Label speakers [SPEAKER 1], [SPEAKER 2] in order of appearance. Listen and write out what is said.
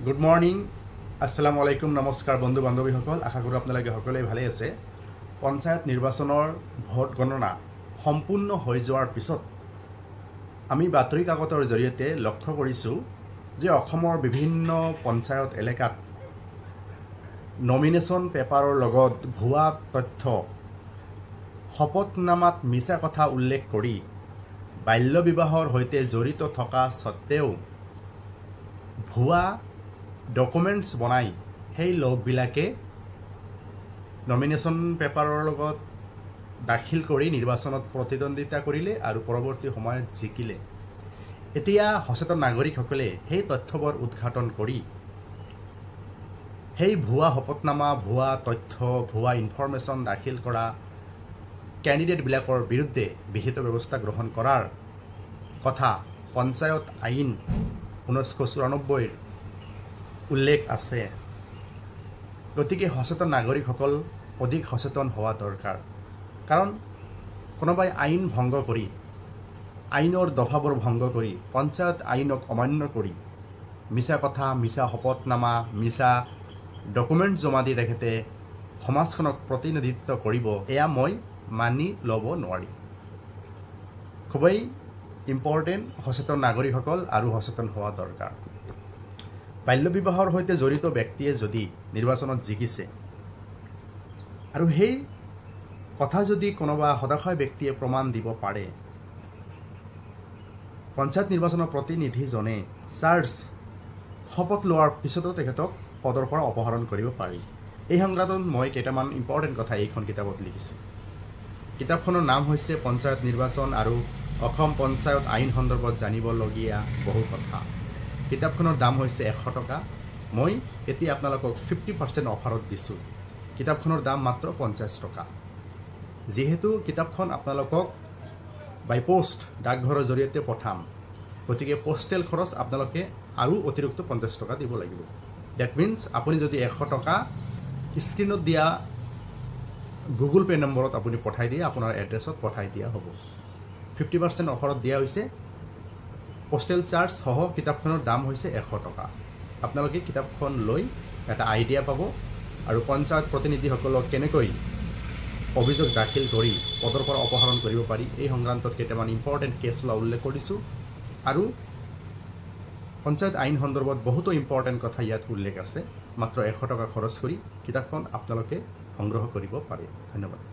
[SPEAKER 1] Good morning, আসসালামু আলাইকুম, নমস্কাৰ বন্ধু বান্ধৱীসকল। আশা কৰোঁ আপোনালোকে সকলোৱে ভালে আছে। পঞ্চায়ত নিৰ্বাচনৰ ভোট গণনা সম্পূৰ্ণ হৈ যোৱাৰ পিছত আমি বাতৰি কাকতৰ জৰিয়তে লক্ষ্য কৰিছোঁ যে অসমৰ বিভিন্ন পঞ্চায়ত এলেকাত নমিনেশ্যন পেপাৰৰ লগত ভুৱা তথ্য, শপতনামাত মিছা কথা উল্লেখ কৰি বাল্য বিবাহৰ সৈতে জড়িত থকা স্বত্তেও ভুৱা ডকুমেণ্টছ বনাই সেই লোকবিলাকে নমিনেশ্যন পেপাৰৰ লগত দাখিল কৰি নিৰ্বাচনত প্ৰতিদ্বন্দ্বিতা কৰিলে আৰু পৰৱৰ্তী সময়ত জিকিলে। এতিয়া সচেতন নাগৰিকসকলে সেই তথ্যবোৰ উদ্ঘাটন কৰি সেই ভুৱা শপতনামা, ভুৱা তথ্য, ভুৱা ইনফৰমেশ্যন দাখিল কৰা কেণ্ডিডেটবিলাকৰ বিৰুদ্ধে বিহিত ব্যৱস্থা গ্ৰহণ কৰাৰ কথা পঞ্চায়ত আইন 1994 উল্লেখ আছে। গতিকে সচেতন নাগৰিকসকল অধিক সচেতন হোৱা দৰকাৰ। কাৰণ কোনোবাই আইন ভংগ কৰি, আইনৰ দফাবোৰ ভংগ কৰি, পঞ্চায়ত আইনক অমান্য কৰি মিছা কথা, মিছা শপতনামা, মিছা ডকুমেণ্ট জমা দি তেখেতে সমাজখনক প্ৰতিনিধিত্ব কৰিব, এয়া মই মানি ল'ব নোৱাৰি। খুবেই ইম্পৰ্টেণ্ট সচেতন নাগৰিকসকল আৰু সচেতন হোৱা দৰকাৰ। বাল্য বিবাহৰ সৈতে জড়িত ব্যক্তিয়ে যদি নিৰ্বাচনত জিকিছে আৰু সেই কথা যদি কোনোবা সদাশয় ব্যক্তিয়ে প্ৰমাণ দিব পাৰে, পঞ্চায়ত নিৰ্বাচনৰ প্ৰতিনিধিজনে শপত লোৱাৰ পিছতো তেখেতক পদৰ পৰা অপসাৰণ কৰিব পাৰি। এই সংক্ৰান্তত মই কেইটামান ইম্পৰ্টেণ্ট কথা এইখন কিতাপত লিখিছোঁ। কিতাপখনৰ নাম হৈছে পঞ্চায়ত নিৰ্বাচন আৰু অসম পঞ্চায়ত আইন সন্দৰ্ভত জানিবলগীয়া বহু কথা। কিতাপখনৰ দাম হৈছে 100 টকা। মই এতিয়া আপোনালোকক 50% অফাৰত দিছোঁ। কিতাপখনৰ দাম মাত্ৰ 50 টকা। যিহেতু কিতাপখন আপোনালোকক বাই পোষ্ট ডাকঘৰৰ জৰিয়তে পঠাম, গতিকে পোষ্টেল খৰচ আপোনালোকে আৰু অতিৰিক্ত 50 টকা দিব লাগিব। ডেট মিনছ আপুনি যদি 100 টকা স্ক্ৰীণত দিয়া গুগল পে' নম্বৰত আপুনি পঠাই দিয়ে, আপোনাৰ এড্ৰেছত পঠাই দিয়া হ'ব। 50% অফাৰত দিয়া হৈছে। পোষ্টেল চাৰ্জ সহ কিতাপখনৰ দাম হৈছে 100 টকা। আপোনালোকে কিতাপখন লৈ এটা আইডিয়া পাব আৰু পঞ্চায়ত প্ৰতিনিধিসকলক কেনেকৈ অভিযোগ দাখিল কৰি পদৰ পৰা অপসাৰণ কৰিব পাৰি এই সংক্ৰান্তত কেইটামান ইম্পৰ্টেণ্ট কেছ ল উল্লেখ কৰিছোঁ। আৰু পঞ্চায়ত আইন সন্দৰ্ভত বহুতো ইম্পৰ্টেণ্ট কথা ইয়াত উল্লেখ আছে। মাত্ৰ 100 টকা খৰচ কৰি কিতাপখন আপোনালোকে সংগ্ৰহ কৰিব পাৰে। ধন্যবাদ।